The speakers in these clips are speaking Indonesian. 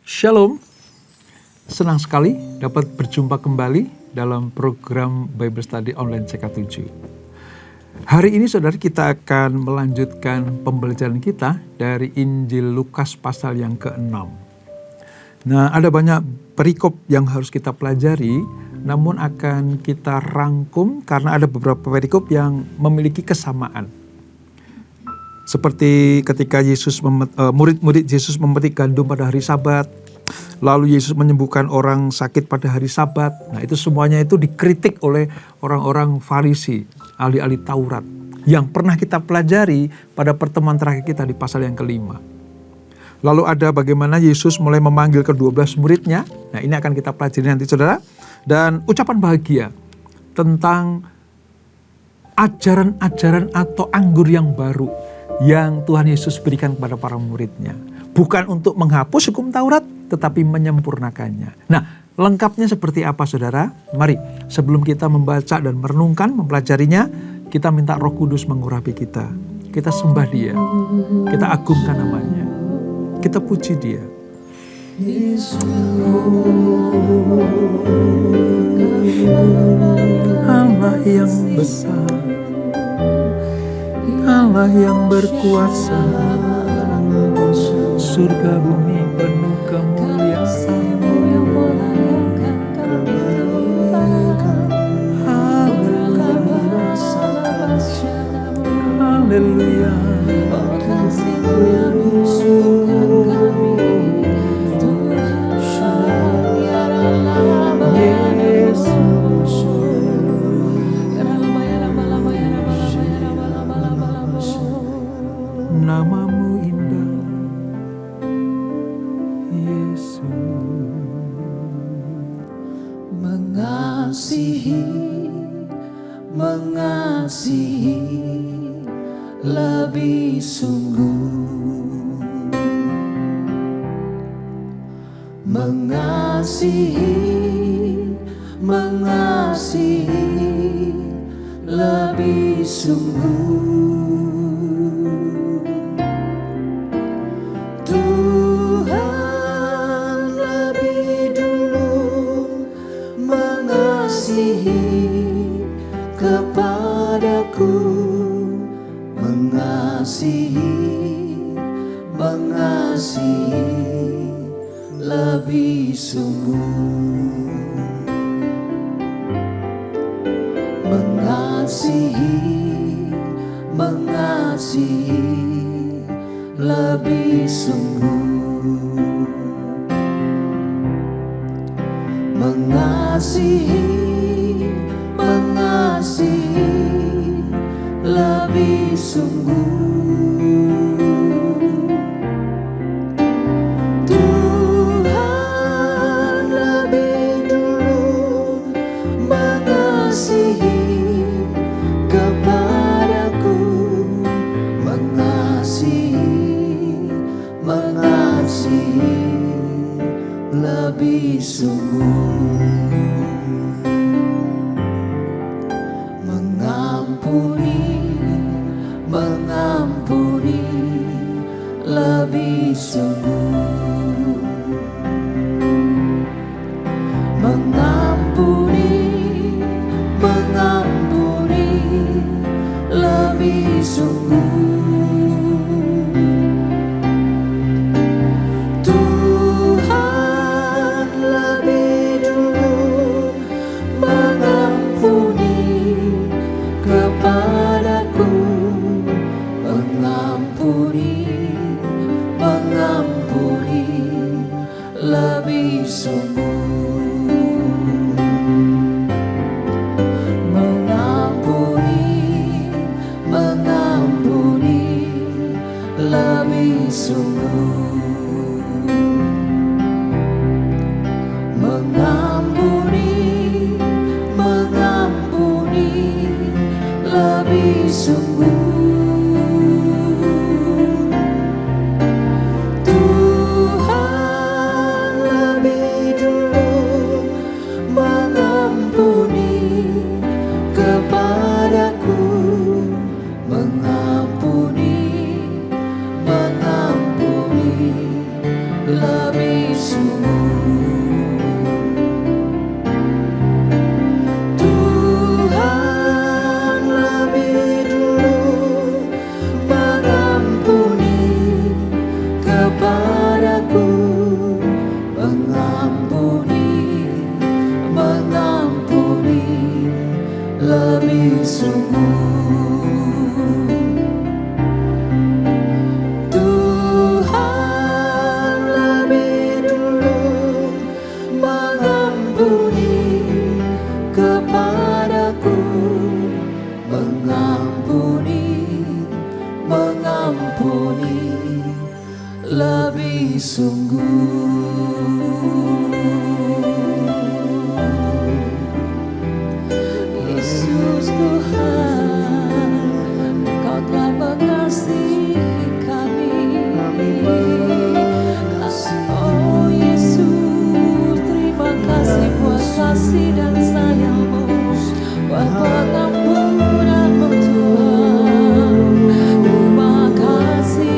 Shalom, senang sekali dapat berjumpa kembali dalam program Bible Study Online CK7. Hari ini saudara, kita akan melanjutkan pembelajaran kita dari Injil Lukas pasal yang ke-6. Nah, ada banyak perikop yang harus kita pelajari, namun akan kita rangkum karena ada beberapa perikop yang memiliki kesamaan. Seperti ketika murid-murid Yesus memetik gandum pada hari Sabat, lalu Yesus menyembuhkan orang sakit pada hari Sabat. Nah, itu semuanya itu dikritik oleh orang-orang Farisi, ahli-ahli Taurat, yang pernah kita pelajari pada pertemuan terakhir kita di pasal yang ke-5. Lalu ada bagaimana Yesus mulai memanggil ke-12 muridnya. Nah, ini akan kita pelajari nanti saudara. Dan ucapan bahagia tentang ajaran-ajaran atau anggur yang baru yang Tuhan Yesus berikan kepada para muridnya. Bukan untuk menghapus hukum Taurat, tetapi menyempurnakannya. Nah, lengkapnya seperti apa saudara? Mari, sebelum kita membaca dan merenungkan, mempelajarinya, kita minta Roh Kudus mengurapi kita. Kita sembah Dia, kita agungkan namanya, kita puji Dia. Allah yang besar, Allah yang berkuasa, surga bumi penuh kemuliaan. Haleluya, haleluya. Namamu indah, Yesus. Mengasihi lebih sungguh, mengasihi lebih sungguh. Tuhan lebih dulu mengasihi kepadaku, mengasihi lebih sungguh, mengasihi lebih sungguh, mengasihi lebih sungguh. Tuhan lebih dulu mengasihi kepadaku, mengasihi lebih sungguh, mengampuni lebih sungguh, mengampuni lebih sungguh. Tuhan lebih dulu mengampuni kepadaku, mengampuni lebih sungguh, mengampuni lebih sungguh, mengampuni lebih sungguh. Mengampuni lebih sungguh. Tuhan lebih dulu mengampuni kepadaku, mengampuni lebih sungguh. Tuhan lebih dulu mengampuni kepadaku, mengampuni lebih sungguh. Yesus Tuhan, Kau telah mengasihi kami. Oh Yesus, terima kasih buat kasih dan sayang-Mu, buat pengampunan-Mu Tuhan. Terima kasih.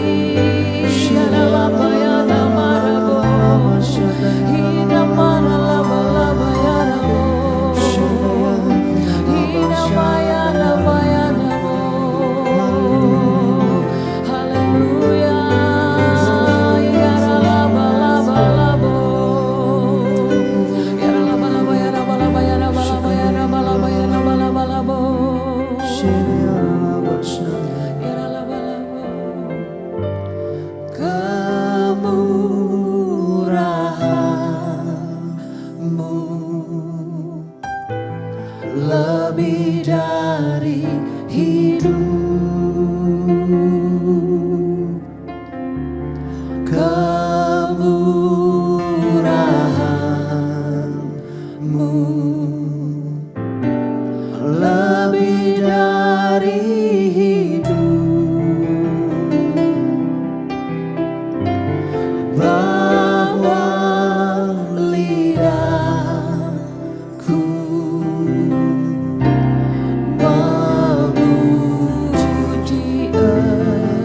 Kemurahan-Mu lebih dari hidup. Kemurahan-Mu lebih dari hidup, bahwa lidahku memuji Engkau.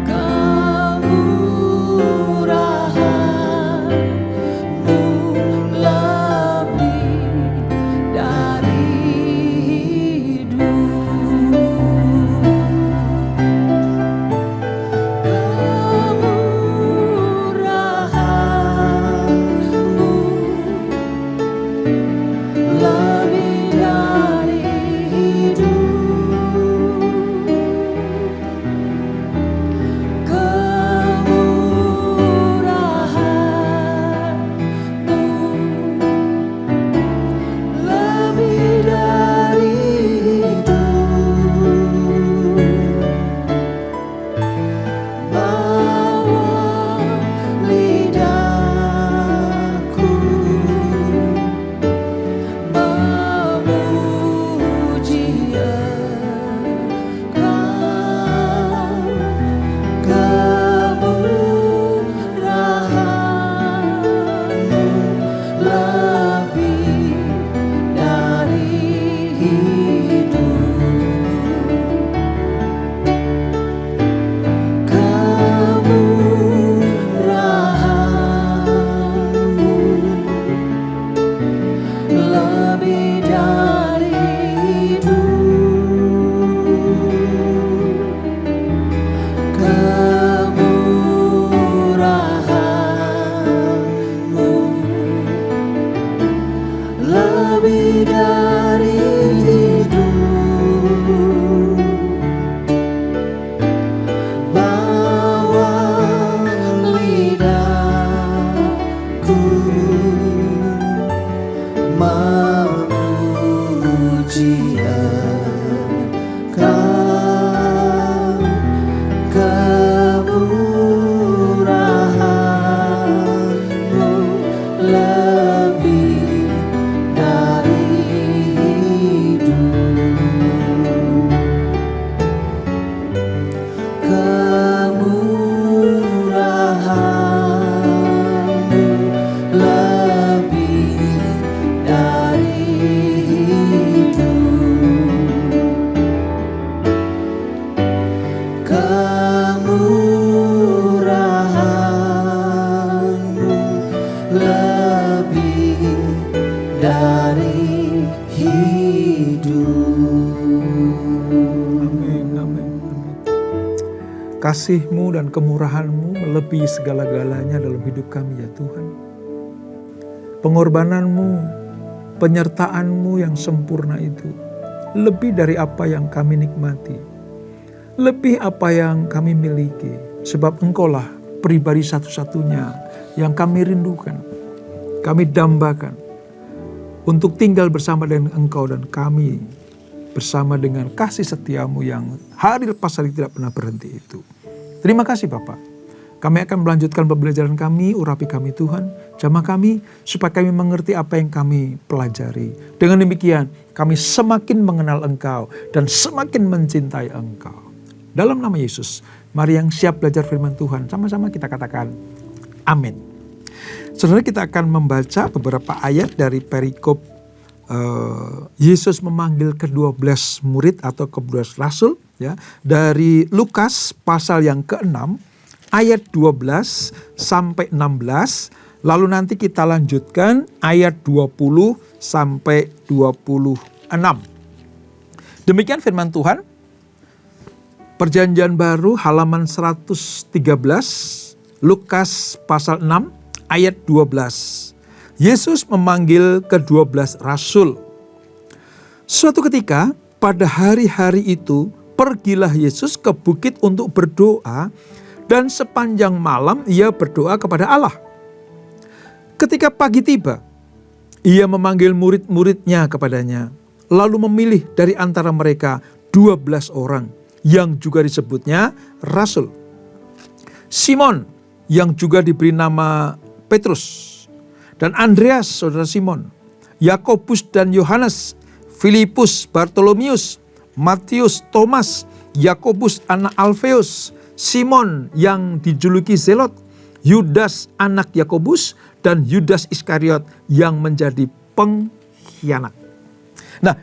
Kemurahan-Mu lebih dari hidup. kasih-Mu dan kemurahan-Mu melebihi segala-galanya dalam hidup kami ya Tuhan. Pengorbanan-Mu, penyertaan-Mu yang sempurna itu lebih dari apa yang kami nikmati, lebih apa yang kami miliki, sebab Engkaulah pribadi satu-satunya yang kami rindukan, kami dambakan untuk tinggal bersama dengan Engkau dan kami bersama dengan kasih setiamu yang hari lepas hari tidak pernah berhenti itu. Terima kasih Bapak. Kami akan melanjutkan pembelajaran kami, urapi kami Tuhan, jamah kami supaya kami mengerti apa yang kami pelajari. Dengan demikian kami semakin mengenal Engkau dan semakin mencintai Engkau. Dalam nama Yesus, mari yang siap belajar firman Tuhan, sama-sama kita katakan amin. Saudara, kita akan membaca beberapa ayat dari perikop Yesus memanggil ke-12 murid atau ke-12 rasul ya, dari Lukas pasal yang ke-6 ayat 12 sampai 16, lalu nanti kita lanjutkan ayat 20 sampai 26. Demikian firman Tuhan. Perjanjian Baru halaman 113, Lukas pasal 6 ayat 12. Yesus memanggil ke-12 rasul. Suatu ketika pada hari-hari itu pergilah Yesus ke bukit untuk berdoa dan sepanjang malam ia berdoa kepada Allah. Ketika pagi tiba, ia memanggil murid-muridnya kepadanya, lalu memilih dari antara mereka 12 orang yang juga disebutnya rasul. Simon yang juga diberi nama Petrus, dan Andreas saudara Simon, Yakobus dan Yohanes, Filipus, Bartolomius, Matius, Thomas, Yakobus anak Alfeus, Simon yang dijuluki Zelot, Yudas anak Yakobus, dan Yudas Iskariot yang menjadi pengkhianat. Nah,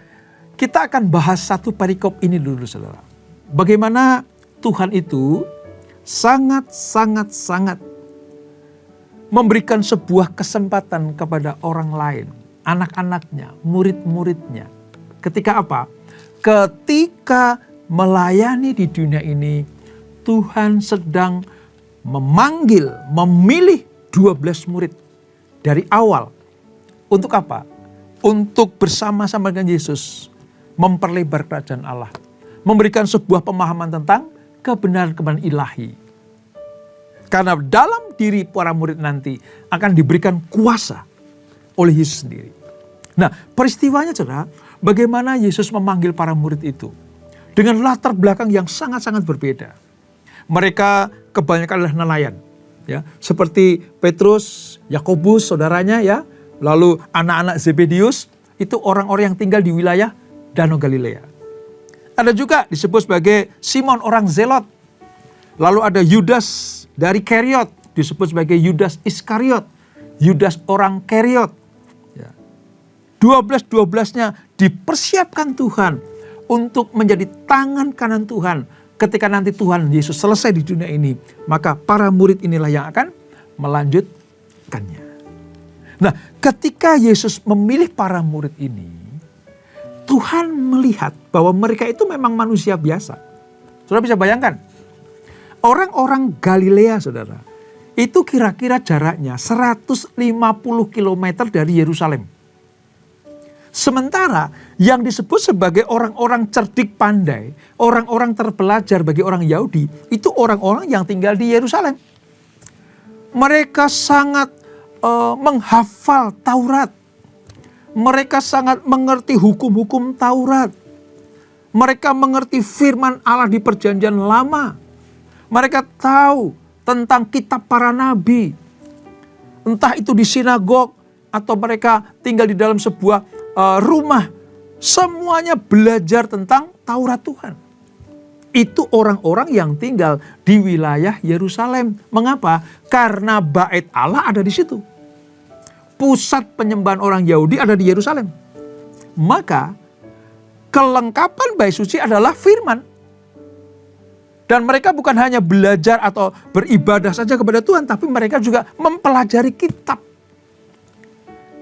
kita akan bahas satu perikop ini dulu saudara. Bagaimana Tuhan itu sangat memberikan sebuah kesempatan kepada orang lain, anak-anaknya, murid-muridnya. Ketika apa? Ketika melayani di dunia ini, Tuhan sedang memanggil, memilih 12 murid dari awal. Untuk apa? Untuk bersama-sama dengan Yesus memperlebar kerajaan Allah, memberikan sebuah pemahaman tentang kebenaran-kebenaran ilahi. Karena dalam diri para murid nanti akan diberikan kuasa oleh Yesus sendiri. Nah, peristiwanya saudara, bagaimana Yesus memanggil para murid itu dengan latar belakang yang sangat-sangat berbeda. Mereka kebanyakan adalah nelayan, ya, seperti Petrus, Yakobus, saudaranya, ya, lalu anak-anak Zebedius itu orang-orang yang tinggal di wilayah Danau Galilea. Ada juga disebut sebagai Simon orang Zelot. Lalu ada Yudas dari Keriot, disebut sebagai Yudas Iskariot, Yudas orang Keriot. 12-12-nya dipersiapkan Tuhan untuk menjadi tangan kanan Tuhan. Ketika nanti Tuhan Yesus selesai di dunia ini, maka para murid inilah yang akan melanjutkannya. Nah, ketika Yesus memilih para murid ini, Tuhan melihat bahwa mereka itu memang manusia biasa. Saudara bisa bayangkan, orang-orang Galilea saudara, itu kira-kira jaraknya 150 km dari Yerusalem. Sementara yang disebut sebagai orang-orang cerdik pandai, orang-orang terpelajar bagi orang Yahudi, itu orang-orang yang tinggal di Yerusalem. Mereka sangat menghafal Taurat. Mereka sangat mengerti hukum-hukum Taurat. Mereka mengerti firman Allah di Perjanjian Lama. Mereka tahu tentang kitab para nabi. Entah itu di sinagog atau mereka tinggal di dalam sebuah rumah. Semuanya belajar tentang Taurat Tuhan. Itu orang-orang yang tinggal di wilayah Yerusalem. Mengapa? Karena bait Allah ada di situ. Pusat penyembahan orang Yahudi ada di Yerusalem. Maka kelengkapan bait suci adalah firman. Dan mereka bukan hanya belajar atau beribadah saja kepada Tuhan, tapi mereka juga mempelajari kitab.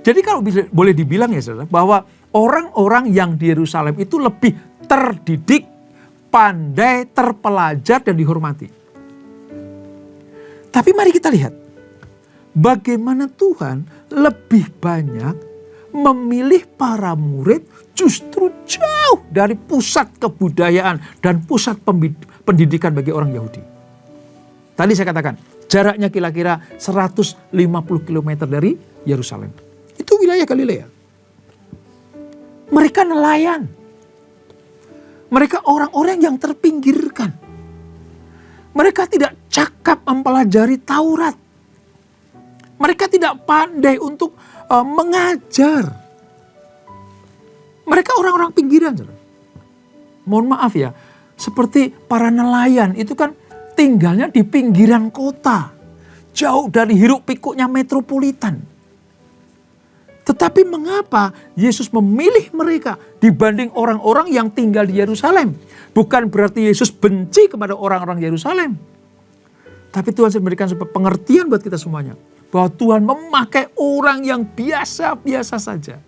Jadi kalau boleh dibilang ya saudara, bahwa orang-orang yang di Yerusalem itu lebih terdidik, pandai, terpelajar, dan dihormati. Tapi mari kita lihat bagaimana Tuhan lebih banyak memilih para murid justru jauh dari pusat kebudayaan dan pusat pendidikan bagi orang Yahudi. Tadi saya katakan jaraknya kira-kira 150 km dari Yerusalem. Itu wilayah Galilea. Mereka nelayan. Mereka orang-orang yang terpinggirkan. Mereka tidak cakap mempelajari Taurat. Mereka tidak pandai untuk mengajar. Mereka orang-orang pinggiran. Mohon maaf ya, seperti para nelayan itu kan tinggalnya di pinggiran kota. Jauh dari hiruk pikuknya metropolitan. Tetapi mengapa Yesus memilih mereka dibanding orang-orang yang tinggal di Yerusalem? Bukan berarti Yesus benci kepada orang-orang Yerusalem. Tapi Tuhan memberikan sebuah pengertian buat kita semuanya. Bahwa Tuhan memakai orang yang biasa-biasa saja.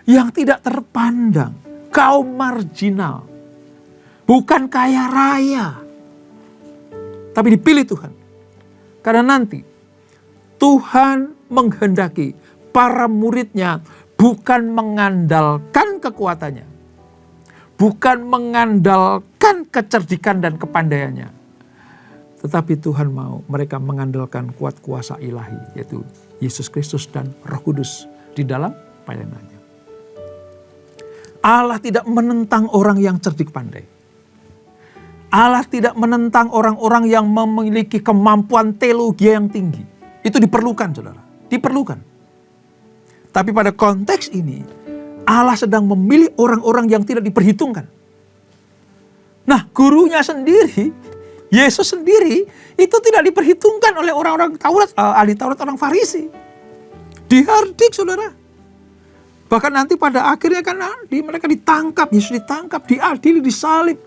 Yang tidak terpandang. Kaum marginal. Bukan kaya raya. Tapi dipilih Tuhan. Karena nanti Tuhan menghendaki para muridnya bukan mengandalkan kekuatannya. Bukan mengandalkan kecerdikan dan kepandaiannya. Tetapi Tuhan mau mereka mengandalkan kuat kuasa ilahi. Yaitu Yesus Kristus dan Roh Kudus di dalam pelayanannya. Allah tidak menentang orang yang cerdik pandai. Allah tidak menentang orang-orang yang memiliki kemampuan teologi yang tinggi. Itu diperlukan, saudara. Diperlukan. Tapi pada konteks ini, Allah sedang memilih orang-orang yang tidak diperhitungkan. Nah, gurunya sendiri, Yesus sendiri, itu tidak diperhitungkan oleh orang-orang Taurat, ahli Taurat, orang Farisi. Dihardik, saudara. Bahkan nanti pada akhirnya kan mereka ditangkap, Yesus ditangkap, diadili, disalib.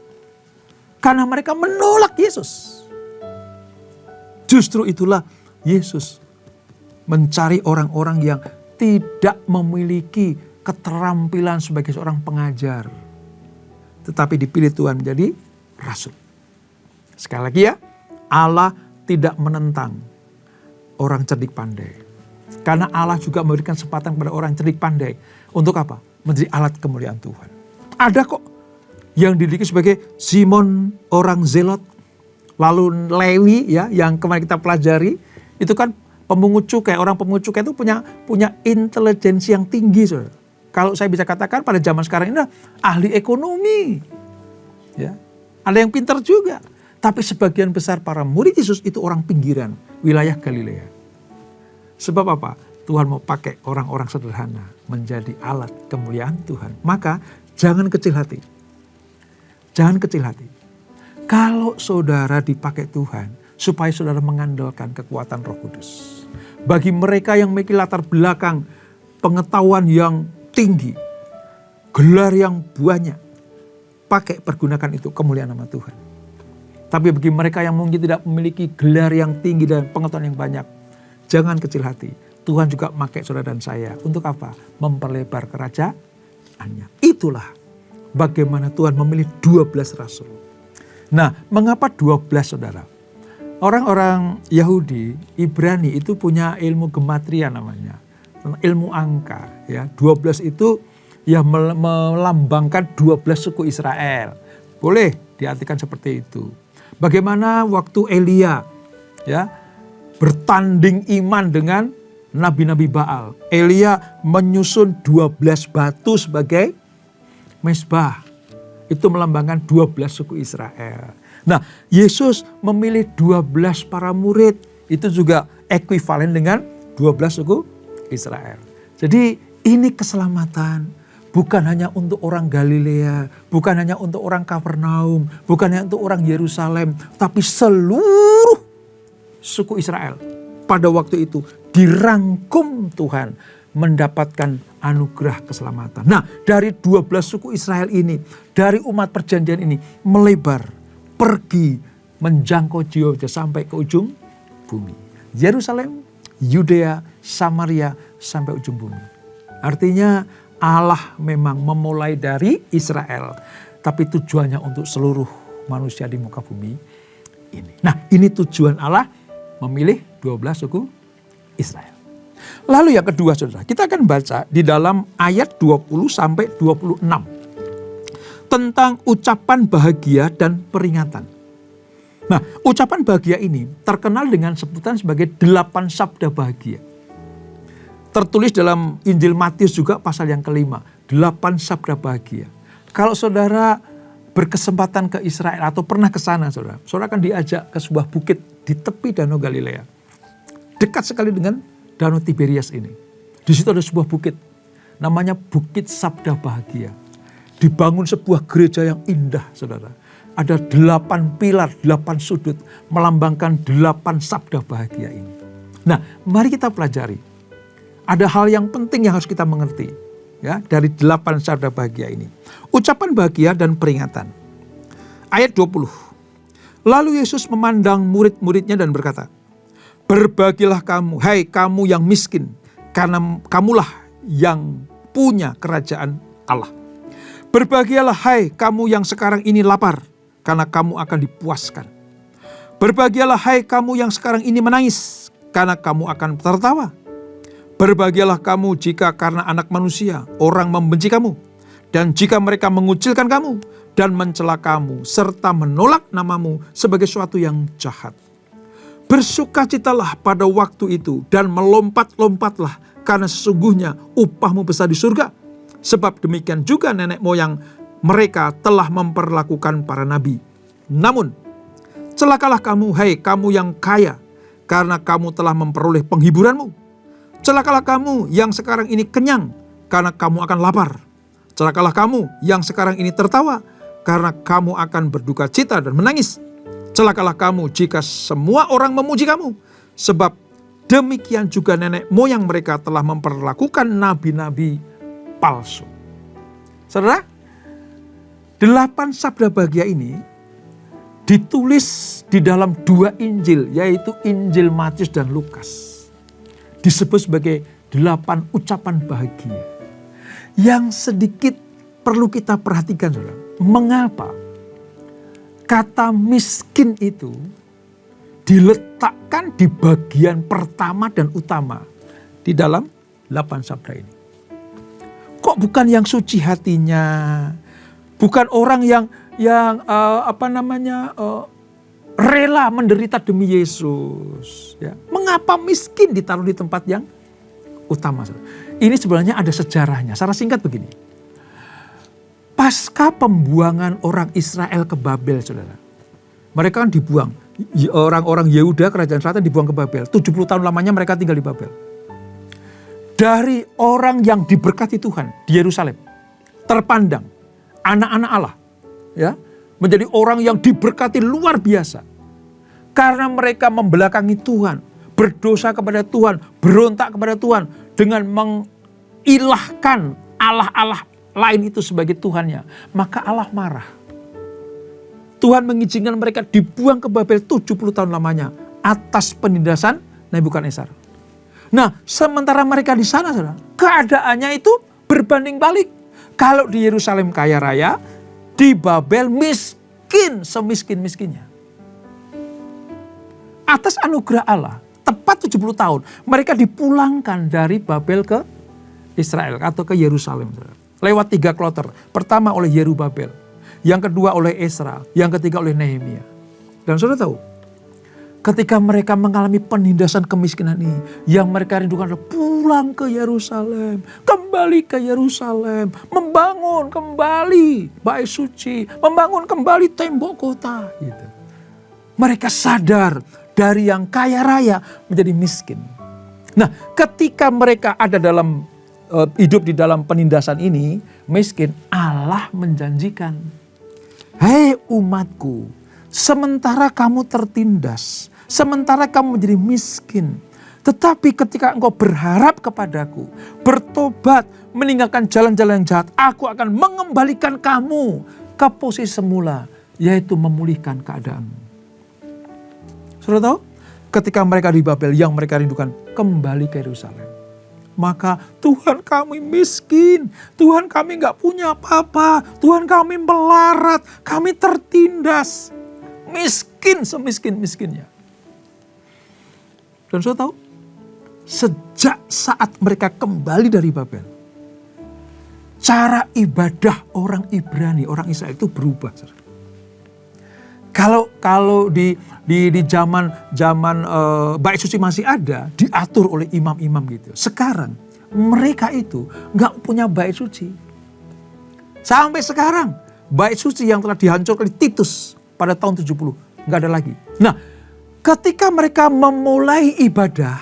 Karena mereka menolak Yesus. Justru itulah Yesus mencari orang-orang yang tidak memiliki keterampilan sebagai seorang pengajar. Tetapi dipilih Tuhan menjadi rasul. Sekali lagi ya, Allah tidak menentang orang cerdik pandai. Karena Allah juga memberikan kesempatan kepada orang cerdik pandai. Untuk apa? Menjadi alat kemuliaan Tuhan. Ada kok yang didiliki sebagai Simon orang Zelot. Lalu Lewi ya, yang kemarin kita pelajari. Itu kan pemungut cukai, orang pemungut cukai itu punya intelijensi yang tinggi. Saudara. Kalau saya bisa katakan pada zaman sekarang ini ahli ekonomi. Ya. Ada yang pintar juga. Tapi sebagian besar para murid Yesus itu orang pinggiran wilayah Galilea. Sebab apa? Tuhan mau pakai orang-orang sederhana menjadi alat kemuliaan Tuhan. Maka jangan kecil hati. Jangan kecil hati. Kalau saudara dipakai Tuhan supaya saudara mengandalkan kekuatan Roh Kudus. Bagi mereka yang memiliki latar belakang pengetahuan yang tinggi, gelar yang banyak, pergunakan itu kemuliaan nama Tuhan. Tapi bagi mereka yang mungkin tidak memiliki gelar yang tinggi dan pengetahuan yang banyak, jangan kecil hati. Tuhan juga pakai saudara dan saya. Untuk apa? Memperlebar kerajaannya. Itulah bagaimana Tuhan memilih 12 rasul. Nah, mengapa 12 saudara? Orang-orang Yahudi, Ibrani itu punya ilmu gematria namanya. Ilmu angka. Ya. 12 itu ya melambangkan 12 suku Israel. Boleh diartikan seperti itu. Bagaimana waktu Elia ya, bertanding iman dengan nabi-nabi Baal. Elia menyusun 12 batu sebagai mezbah. Itu melambangkan 12 suku Israel. Nah, Yesus memilih 12 para murid. Itu juga ekuivalen dengan 12 suku Israel. Jadi ini keselamatan. Bukan hanya untuk orang Galilea. Bukan hanya untuk orang Kapernaum. Bukan hanya untuk orang Yerusalem. Tapi seluruh suku Israel. Pada waktu itu dirangkum Tuhan. Mendapatkan anugerah keselamatan. Nah, dari 12 suku Israel ini. Dari umat perjanjian ini. Melebar. Pergi menjangkau jiwa sampai ke ujung bumi. Yerusalem, Yudea, Samaria sampai ujung bumi. Artinya Allah memang memulai dari Israel. Tapi tujuannya untuk seluruh manusia di muka bumi ini. Nah, ini tujuan Allah memilih 12 suku Israel. Lalu yang kedua saudara, kita akan baca di dalam ayat 20 sampai 26. Tentang ucapan bahagia dan peringatan. Nah, ucapan bahagia ini terkenal dengan sebutan sebagai 8 sabda bahagia. Tertulis dalam Injil Matius juga pasal yang kelima, 8 sabda bahagia. Kalau saudara berkesempatan ke Israel atau pernah ke sana, saudara akan diajak ke sebuah bukit di tepi Danau Galilea. Dekat sekali dengan Danau Tiberias ini. Di situ ada sebuah bukit, namanya Bukit Sabda Bahagia. Dibangun sebuah gereja yang indah, saudara. Ada 8 pilar, 8 sudut, melambangkan 8 sabda bahagia ini. Nah, mari kita pelajari. Ada hal yang penting yang harus kita mengerti, ya, dari 8 sabda bahagia ini. Ucapan bahagia dan peringatan. Ayat 20. Lalu Yesus memandang murid-muridnya dan berkata, "Berbahagialah kamu, hai kamu yang miskin, karena kamulah yang punya kerajaan Allah. Berbahagialah hai kamu yang sekarang ini lapar, karena kamu akan dipuaskan. Berbahagialah hai kamu yang sekarang ini menangis, karena kamu akan tertawa. Berbahagialah kamu jika karena Anak Manusia orang membenci kamu, dan jika mereka mengucilkan kamu dan mencela kamu, serta menolak namamu sebagai sesuatu yang jahat. Bersukacitalah pada waktu itu dan melompat-lompatlah, karena sesungguhnya upahmu besar di surga. Sebab demikian juga nenek moyang mereka telah memperlakukan para nabi. Namun, celakalah kamu, hai kamu yang kaya, karena kamu telah memperoleh penghiburanmu. Celakalah kamu yang sekarang ini kenyang, karena kamu akan lapar. Celakalah kamu yang sekarang ini tertawa, karena kamu akan berduka cita dan menangis. Celakalah kamu jika semua orang memuji kamu, sebab demikian juga nenek moyang mereka telah memperlakukan nabi-nabi palsu." Saudara, 8 sabda bahagia ini ditulis di dalam 2 Injil, yaitu Injil Matius dan Lukas. Disebut sebagai 8 ucapan bahagia. Yang sedikit perlu kita perhatikan, saudara. Mengapa kata miskin itu diletakkan di bagian pertama dan utama di dalam 8 sabda ini? Kok bukan yang suci hatinya, bukan orang yang rela menderita demi Yesus, ya. Mengapa miskin ditaruh di tempat yang utama? Ini sebenarnya ada sejarahnya. Secara singkat begini. Pasca pembuangan orang Israel ke Babel, saudara. Mereka kan dibuang. Orang-orang Yehuda, kerajaan selatan dibuang ke Babel. 70 tahun lamanya mereka tinggal di Babel. Dari orang yang diberkati Tuhan di Yerusalem, terpandang anak-anak Allah, ya, menjadi orang yang diberkati luar biasa. Karena mereka membelakangi Tuhan, berdosa kepada Tuhan, berontak kepada Tuhan dengan mengilahkan Allah-Allah lain itu sebagai Tuhannya. Maka Allah marah. Tuhan mengizinkan mereka dibuang ke Babel 70 tahun lamanya atas penindasan Nebukadnezar. Nah, sementara mereka di sana, saudara, keadaannya itu berbanding balik. Kalau di Yerusalem kaya raya, di Babel miskin semiskin-miskinnya. Atas anugerah Allah, tepat 70 tahun, mereka dipulangkan dari Babel ke Israel atau ke Yerusalem. Lewat 3 kloter. Pertama oleh Yerubabel, yang kedua oleh Esra, yang ketiga oleh Nehemia. Dan saudara tahu, ketika mereka mengalami penindasan kemiskinan ini, yang mereka rindukan adalah pulang ke Yerusalem, kembali ke Yerusalem, membangun kembali bait suci, membangun kembali tembok kota. Gitu. Mereka sadar dari yang kaya raya menjadi miskin. Nah, ketika mereka ada dalam hidup di dalam penindasan ini, miskin, Allah menjanjikan, "Hei umatku, sementara kamu tertindas, sementara kamu menjadi miskin, tetapi ketika engkau berharap kepadaku, bertobat, meninggalkan jalan-jalan yang jahat, aku akan mengembalikan kamu ke posisi semula, yaitu memulihkan keadaanmu." Sudah tahu? Ketika mereka di Babel, yang mereka rindukan kembali ke Yerusalem. Maka Tuhan kami miskin, Tuhan kami gak punya apa-apa, Tuhan kami melarat, kami tertindas. Miskin semiskin-miskinnya. Dan saudara tahu, sejak saat mereka kembali dari Babel, cara ibadah orang Ibrani, orang Israel itu berubah. Kalau di zaman bait suci masih ada, diatur oleh imam-imam gitu. Sekarang mereka itu nggak punya bait suci. Sampai sekarang bait suci yang telah dihancurkan oleh Titus pada tahun 70 nggak ada lagi. Nah, ketika mereka memulai ibadah,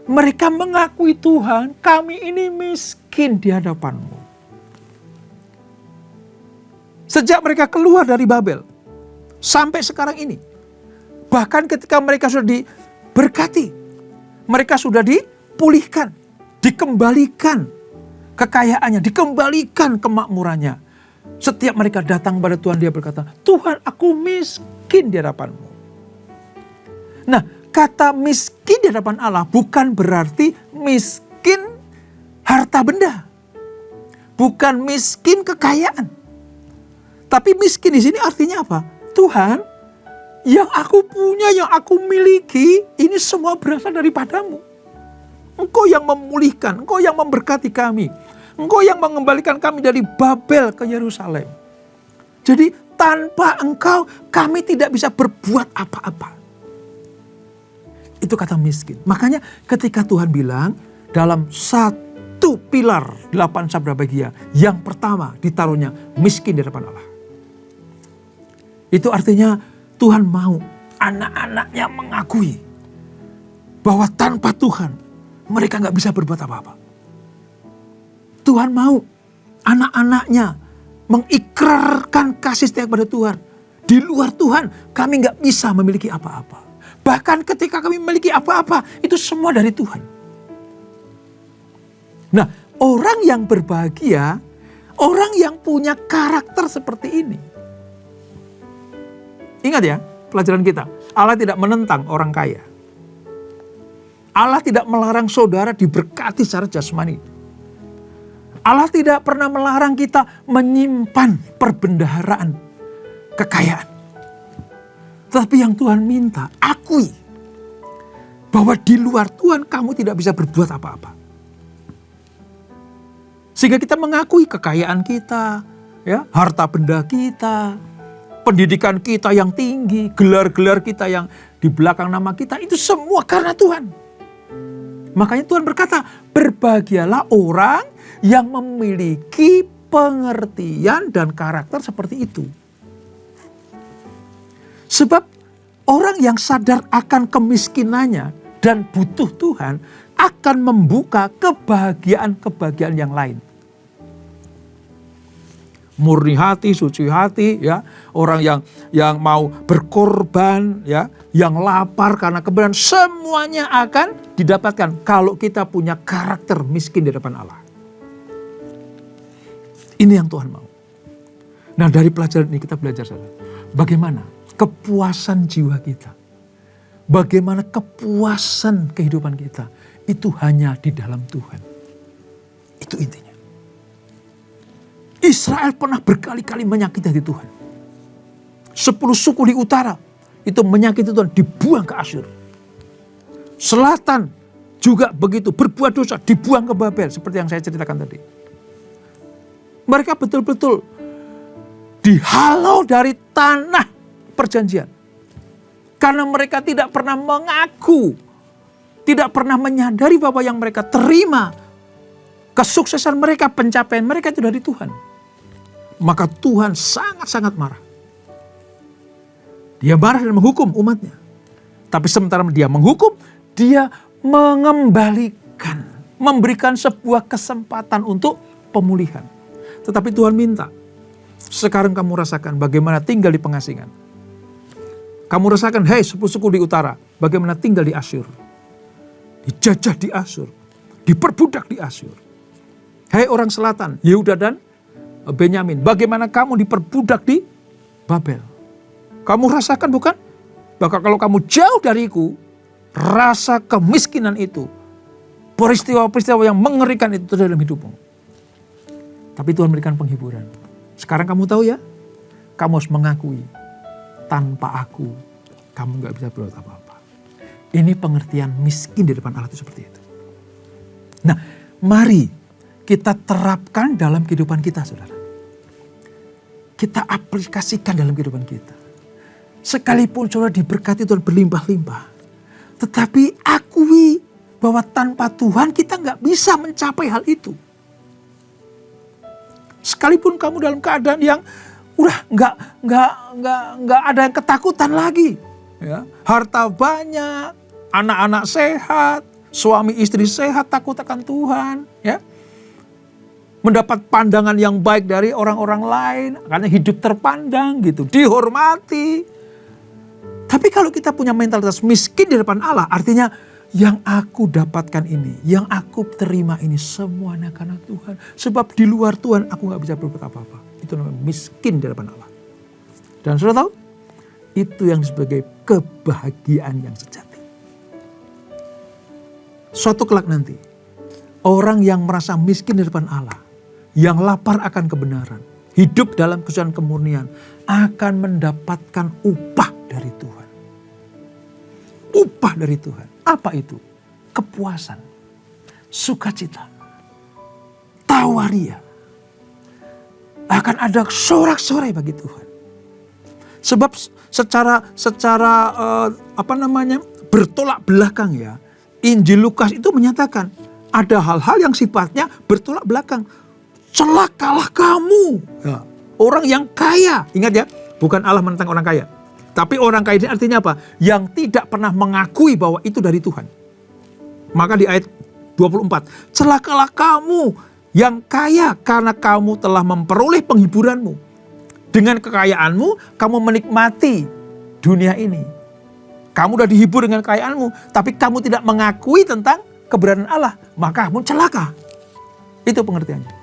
mereka mengakui Tuhan, kami ini miskin di hadapan-Mu. Sejak mereka keluar dari Babel, sampai sekarang ini. Bahkan ketika mereka sudah diberkati, mereka sudah dipulihkan, dikembalikan kekayaannya, dikembalikan kemakmurannya. Setiap mereka datang pada Tuhan, dia berkata, Tuhan, aku miskin di hadapan-Mu. Nah, kata miskin di hadapan Allah bukan berarti miskin harta benda. Bukan miskin kekayaan. Tapi miskin di sini artinya apa? Tuhan, yang aku punya, yang aku miliki, ini semua berasal daripada-Mu. Engkau yang memulihkan, Engkau yang memberkati kami. Engkau yang mengembalikan kami dari Babel ke Yerusalem. Jadi tanpa Engkau, kami tidak bisa berbuat apa-apa. Itu kata miskin. Makanya ketika Tuhan bilang dalam satu pilar 8 sabda bahagia, yang pertama ditaruhnya miskin di hadapan Allah. Itu artinya Tuhan mau anak-anaknya mengakui bahwa tanpa Tuhan mereka gak bisa berbuat apa-apa. Tuhan mau anak-anaknya mengikrarkan kasih setia kepada Tuhan. Di luar Tuhan kami gak bisa memiliki apa-apa. Bahkan ketika kami memiliki apa-apa, itu semua dari Tuhan. Nah, orang yang berbahagia, orang yang punya karakter seperti ini. Ingat ya, pelajaran kita. Allah tidak menentang orang kaya. Allah tidak melarang saudara diberkati secara jasmani. Allah tidak pernah melarang kita menyimpan perbendaharaan kekayaan. Tetapi yang Tuhan minta, akui bahwa di luar Tuhan kamu tidak bisa berbuat apa-apa. Sehingga kita mengakui kekayaan kita, ya, harta benda kita, pendidikan kita yang tinggi, gelar-gelar kita yang di belakang nama kita, itu semua karena Tuhan. Makanya Tuhan berkata, berbahagialah orang yang memiliki pengertian dan karakter seperti itu. Sebab orang yang sadar akan kemiskinannya dan butuh Tuhan akan membuka kebahagiaan-kebahagiaan yang lain. Murni hati, suci hati, ya, orang yang mau berkorban, ya, yang lapar karena kebenaran, semuanya akan didapatkan kalau kita punya karakter miskin di depan Allah. Ini yang Tuhan mau. Nah, dari pelajaran ini kita belajar bagaimana kepuasan jiwa kita, bagaimana kepuasan kehidupan kita itu hanya di dalam Tuhan. Itu intinya. Israel pernah berkali-kali menyakiti hati Tuhan. 10 suku di utara itu menyakiti Tuhan, dibuang ke Asyur. Selatan juga begitu, berbuat dosa, dibuang ke Babel, seperti yang saya ceritakan tadi. Mereka betul-betul dihalau dari tanah perjanjian. Karena mereka tidak pernah mengaku, tidak pernah menyadari bahwa yang mereka terima, kesuksesan mereka, pencapaian mereka itu dari Tuhan. Maka Tuhan sangat-sangat marah. Dia marah dan menghukum umatnya. Tapi sementara dia menghukum, dia mengembalikan, memberikan sebuah kesempatan untuk pemulihan. Tetapi Tuhan minta, sekarang kamu rasakan bagaimana tinggal di pengasingan. Kamu rasakan, hei suku-suku di utara, bagaimana tinggal di Asyur. Dijajah di Asyur, diperbudak di Asyur. Hei orang selatan, Yehuda dan Benyamin, bagaimana kamu diperbudak di Babel. Kamu rasakan bukan? Bahkan kalau kamu jauh dariku, rasa kemiskinan itu, peristiwa-peristiwa yang mengerikan itu dalam hidupmu. Tapi Tuhan berikan penghiburan. Sekarang kamu tahu ya, kamu harus mengakui, tanpa aku, kamu gak bisa berbuat apa-apa. Ini pengertian miskin di depan Allah itu seperti itu. Nah, mari kita terapkan dalam kehidupan kita, saudara. Kita aplikasikan dalam kehidupan kita. Sekalipun saudara diberkati Tuhan berlimpah-limpah, tetapi akui bahwa tanpa Tuhan kita nggak bisa mencapai hal itu. Sekalipun kamu dalam keadaan yang udah nggak ada yang ketakutan lagi, ya, harta banyak, anak-anak sehat, suami istri sehat, takut akan Tuhan, ya, mendapat pandangan yang baik dari orang-orang lain, karena hidup terpandang gitu, dihormati. Tapi kalau kita punya mentalitas miskin di depan Allah, artinya yang aku dapatkan ini, yang aku terima ini semuanya karena Tuhan. Sebab di luar Tuhan aku gak bisa berbuat apa-apa. Itu namanya miskin di depan Allah. Dan saudara tahu, itu yang sebagai kebahagiaan yang sejati. Suatu kelak nanti, orang yang merasa miskin di depan Allah, yang lapar akan kebenaran, hidup dalam kesucian kemurnian, akan mendapatkan upah dari Tuhan. Upah dari Tuhan. Apa itu? Kepuasan, sukacita, tawaria. Akan ada sorak-sorai bagi Tuhan. Sebab secara bertolak belakang, ya, Injil Lukas itu menyatakan ada hal-hal yang sifatnya bertolak belakang. Celakalah kamu, ya, orang yang kaya. Ingat ya, bukan Allah menentang orang kaya. Tapi orang kaya ini artinya apa? Yang tidak pernah mengakui bahwa itu dari Tuhan. Maka di ayat 24, celakalah kamu yang kaya karena kamu telah memperoleh penghiburanmu. Dengan kekayaanmu kamu menikmati dunia ini. Kamu sudah dihibur dengan kekayaanmu, tapi kamu tidak mengakui tentang keberadaan Allah. Maka kamu celaka. Itu pengertiannya.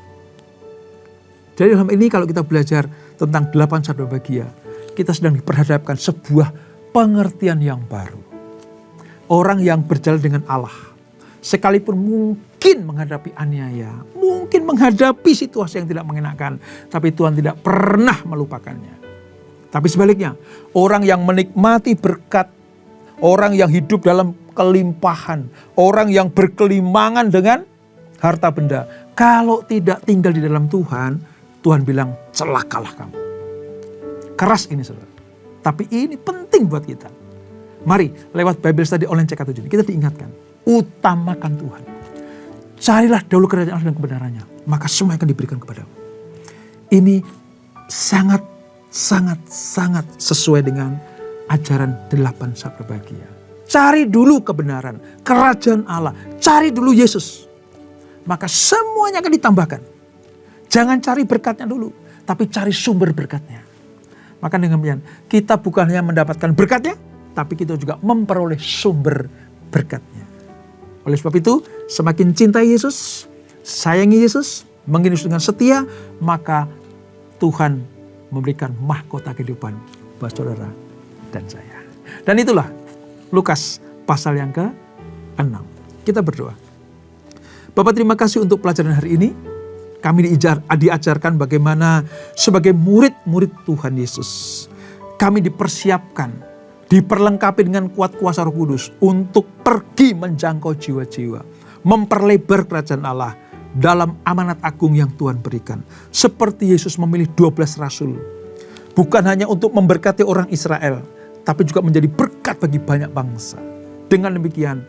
Jadi dalam ini kalau kita belajar tentang 8 sabda bahagia, kita sedang diperhadapkan sebuah pengertian yang baru. Orang yang berjalan dengan Allah, sekalipun mungkin menghadapi aniaya, mungkin menghadapi situasi yang tidak mengenakan, tapi Tuhan tidak pernah melupakannya. Tapi sebaliknya, orang yang menikmati berkat, orang yang hidup dalam kelimpahan, orang yang berkelimangan dengan harta benda, kalau tidak tinggal di dalam Tuhan, Tuhan bilang celakalah kamu. Keras ini, saudara. Tapi ini penting buat kita. Mari lewat Bible Study Online CK7 ini kita diingatkan. Utamakan Tuhan. Carilah dahulu kerajaan Allah dan kebenarannya. Maka semua akan diberikan kepadamu. Ini sangat sesuai dengan ajaran 8 sabda bahagia. Cari dulu kebenaran, kerajaan Allah. Cari dulu Yesus. Maka semuanya akan ditambahkan. Jangan cari berkatnya dulu, tapi cari sumber berkatnya. Maka dengan demikian, kita bukan hanya mendapatkan berkatnya, tapi kita juga memperoleh sumber berkatnya. Oleh sebab itu, semakin cintai Yesus, sayangi Yesus, menghidup dengan setia, maka Tuhan memberikan mahkota kehidupan buat saudara dan saya. Dan itulah Lukas pasal yang ke-6. Kita berdoa. Bapak, terima kasih untuk pelajaran hari ini. Kami diajarkan bagaimana sebagai murid-murid Tuhan Yesus, kami dipersiapkan, diperlengkapi dengan kuat kuasa Roh Kudus untuk pergi menjangkau jiwa-jiwa, memperlebar kerajaan Allah dalam amanat agung yang Tuhan berikan. Seperti Yesus memilih 12 rasul, bukan hanya untuk memberkati orang Israel, tapi juga menjadi berkat bagi banyak bangsa. Dengan demikian,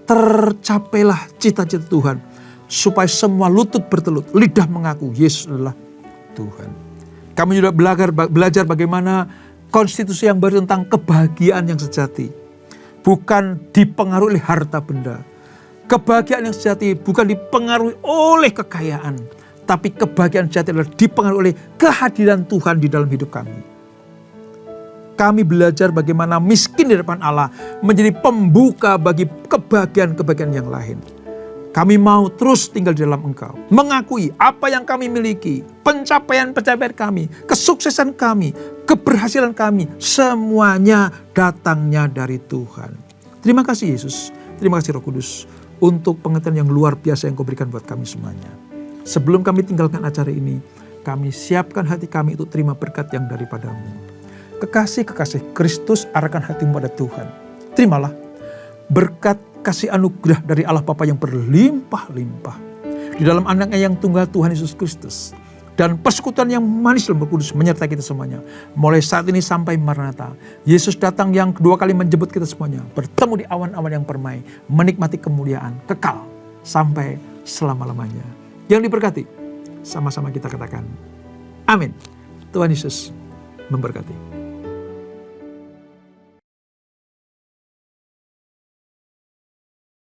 tercapailah cita-cita Tuhan, supaya semua lutut bertelut, lidah mengaku Yesus adalah Tuhan. Kami juga belajar bagaimana konstitusi yang baru tentang kebahagiaan yang sejati. Bukan dipengaruhi oleh harta benda. Kebahagiaan yang sejati bukan dipengaruhi oleh kekayaan. Tapi kebahagiaan sejati adalah dipengaruhi oleh kehadiran Tuhan di dalam hidup kami. Kami belajar bagaimana miskin di depan Allah menjadi pembuka bagi kebahagiaan-kebahagiaan yang lain. Kami mau terus tinggal di dalam Engkau. Mengakui apa yang kami miliki. Pencapaian-pencapaian kami. Kesuksesan kami. Keberhasilan kami. Semuanya datangnya dari Tuhan. Terima kasih Yesus. Terima kasih Roh Kudus. Untuk pengertian yang luar biasa yang Kau berikan buat kami semuanya. Sebelum kami tinggalkan acara ini. Kami siapkan hati kami untuk terima berkat yang daripada-Mu. Kekasih-kekasih Kristus arahkan hatimu pada Tuhan. Terimalah berkat kasih anugerah dari Allah Bapa yang berlimpah-limpah di dalam anaknya yang tunggal Tuhan Yesus Kristus, dan persekutuan yang manis dalam Roh Kudus menyertai kita semuanya. Mulai saat ini sampai Maranatha. Yesus datang yang kedua kali menjemput kita semuanya. Bertemu di awan-awan yang permai. Menikmati kemuliaan kekal sampai selama-lamanya. Yang diberkati. Sama-sama kita katakan. Amin. Tuhan Yesus memberkati.